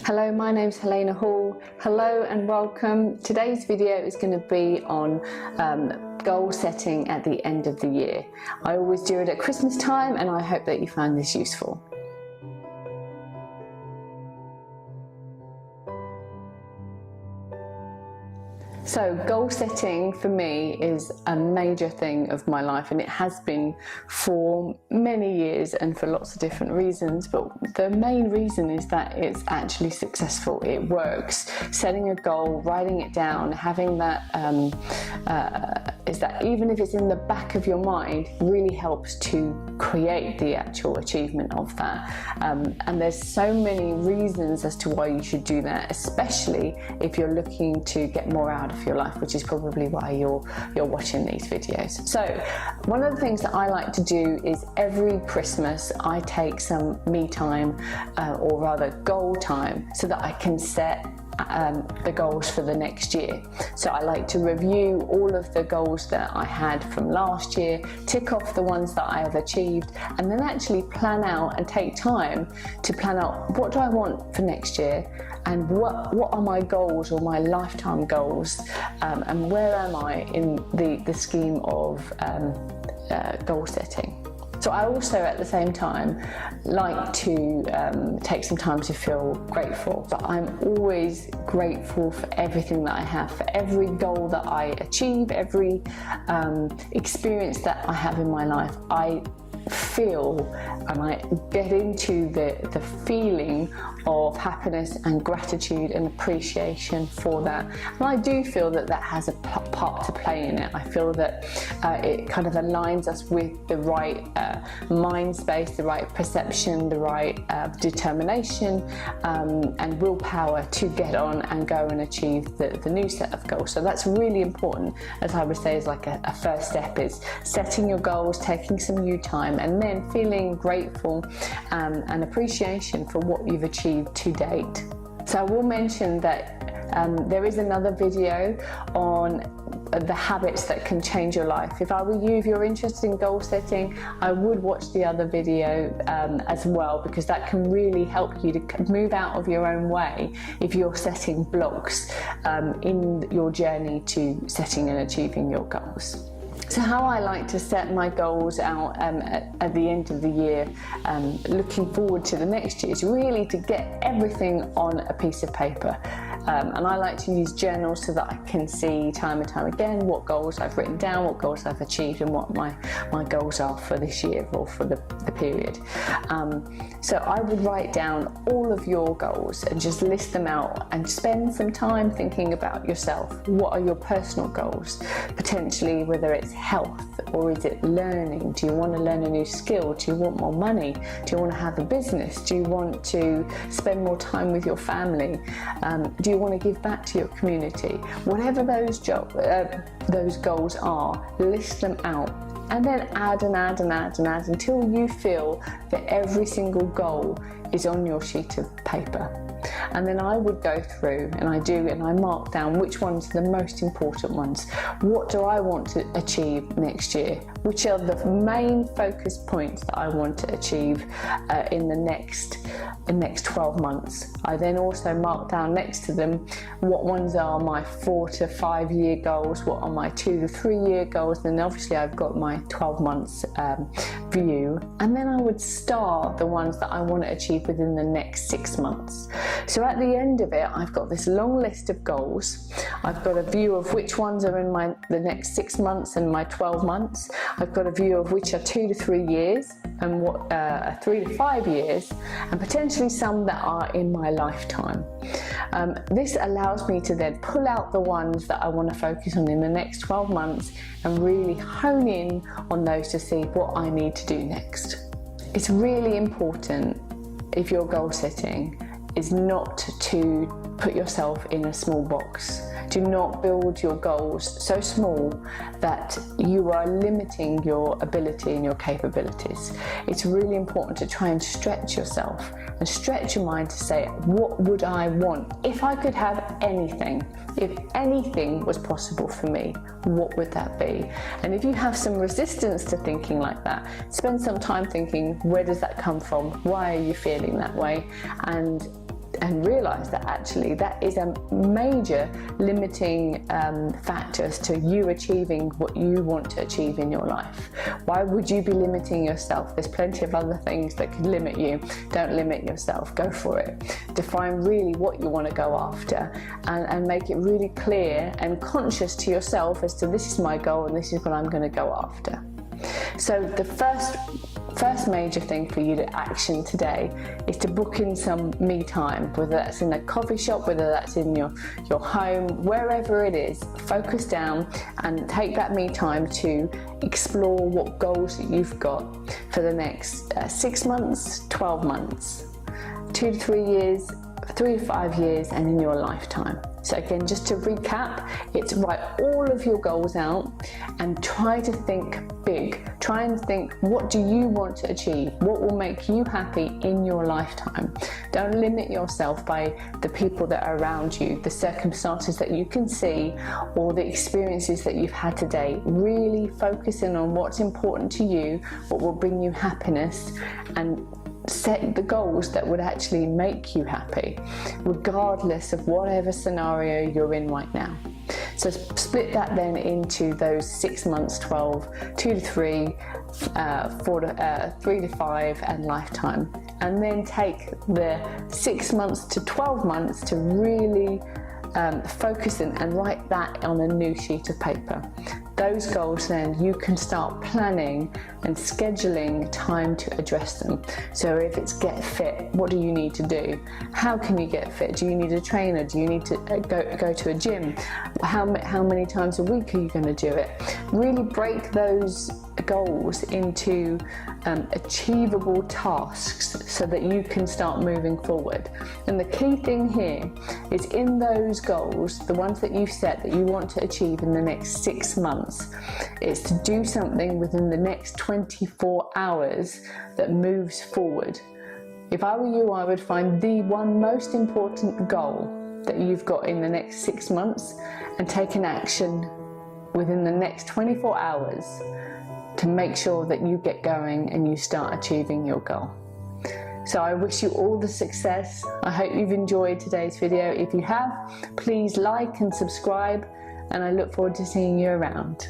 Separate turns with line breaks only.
Hello, my name's Helene Hall. Hello and welcome. Today's video is going to be on goal setting at the end of the year. I always do it at Christmas time and I hope that you find this useful. So goal setting for me is a major thing of my life, and it has been for many years and for lots of different reasons, but the main reason is that it's actually successful. It works. Setting a goal, writing it down, having that is that even if it's in the back of your mind, really helps to create the actual achievement of that. And there's so many reasons as to why you should do that, especially if you're looking to get more out of your life, which is probably why you're watching these videos. So one of the things that I like to do is every Christmas I take some me time, or rather goal time, so that I can set the goals for the next year. So I like to review all of the goals that I had from last year, tick off the ones that I have achieved, and then actually plan out and take time to plan out what do I want for next year, and what are my goals or my lifetime goals, and where am I in the scheme of goal setting. So I also at the same time like to take some time to feel grateful, but I'm always grateful for everything that I have, for every goal that I achieve, every experience that I have in my life. I feel and I get into the feeling of happiness and gratitude and appreciation for that, and I do feel that that has a part to play in it. I feel that it kind of aligns us with the right mind space, the right perception, the right determination and willpower to get on and go and achieve the new set of goals. So that's really important, as I would say, is like a first step, is setting your goals, taking some you time, and then feeling grateful and appreciation for what you've achieved to date. So I will mention that there is another video on the habits that can change your life. If I were you, if you're interested in goal setting, I would watch the other video as well, because that can really help you to move out of your own way if you're setting blocks in your journey to setting and achieving your goals. So how I like to set my goals out at the end of the year, looking forward to the next year, is really to get everything on a piece of paper. And I like to use journals so that I can see time and time again what goals I've written down, what goals I've achieved, and what my goals are for this year or for the period. So I would write down all of your goals and just list them out and spend some time thinking about yourself. What are your personal goals? Potentially, whether it's health or is it learning? Do you want to learn a new skill? Do you want more money? Do you want to have a business? Do you want to spend more time with your family? Do you want to give back to your community? Whatever those goals are, list them out, and then add and add and add and add until you feel that every single goal is on your sheet of paper. And then I would go through, and I mark down which ones are the most important ones. What do I want to achieve next year? Which are the main focus points that I want to achieve in the next 12 months? I then also mark down next to them what ones are my 4 to 5 year goals, what are my 2 to 3 year goals, and obviously I've got my 12 months view. And then I would star the ones that I want to achieve within the next 6 months. So at the end of it, I've got this long list of goals. I've got a view of which ones are in the next 6 months and my 12 months. I've got a view of which are 2 to 3 years and what 3 to 5 years, and potentially some that are in my lifetime. This allows me to then pull out the ones that I want to focus on in the next 12 months and really hone in on those to see what I need to do next. It's really important, if you're goal setting, is not to put yourself in a small box. Do not build your goals so small that you are limiting your ability and your capabilities. It's really important to try and stretch yourself and stretch your mind to say, what would I want? If I could have anything, if anything was possible for me, what would that be? And if you have some resistance to thinking like that, spend some time thinking, where does that come from? Why are you feeling that way? And and realize that actually that is a major limiting factor as to you achieving what you want to achieve in your life. Why would you be limiting yourself? There's plenty of other things that could limit you. Don't limit yourself, go for it. Define really what you want to go after, and make it really clear and conscious to yourself as to, this is my goal and this is what I'm going to go after. So the first major thing for you to action today is to book in some me time, whether that's in a coffee shop, whether that's in your home, wherever it is. Focus down and take that me time to explore what goals that you've got for the next 6 months, 12 months, 2 to 3 years, 3 to 5 years, and in your lifetime. So again, just to recap, it's write all of your goals out and try to think big. Try and think, what do you want to achieve? What will make you happy in your lifetime? Don't limit yourself by the people that are around you, the circumstances that you can see, or the experiences that you've had today. Really focus in on what's important to you, what will bring you happiness, and set the goals that would actually make you happy, regardless of whatever scenario you're in right now. So split that then into those 6 months, 12, 2 to 3, 3 to 5, and lifetime. And then take the 6 months to 12 months to really focus in and write that on a new sheet of paper. Those goals, then you can start planning and scheduling time to address them. So if it's get fit, what do you need to do? How can you get fit? Do you need a trainer? Do you need to go to a gym? How many times a week are you going to do it? Really break those goals into achievable tasks so that you can start moving forward. And the key thing here is, in those goals, the ones that you've set that you want to achieve in the next 6 months, is to do something within the next 24 hours that moves forward. If I were you, I would find the one most important goal that you've got in the next 6 months and take an action within the next 24 hours to make sure that you get going and you start achieving your goal. So I wish you all the success. I hope you've enjoyed today's video. If you have, please like and subscribe, and I look forward to seeing you around.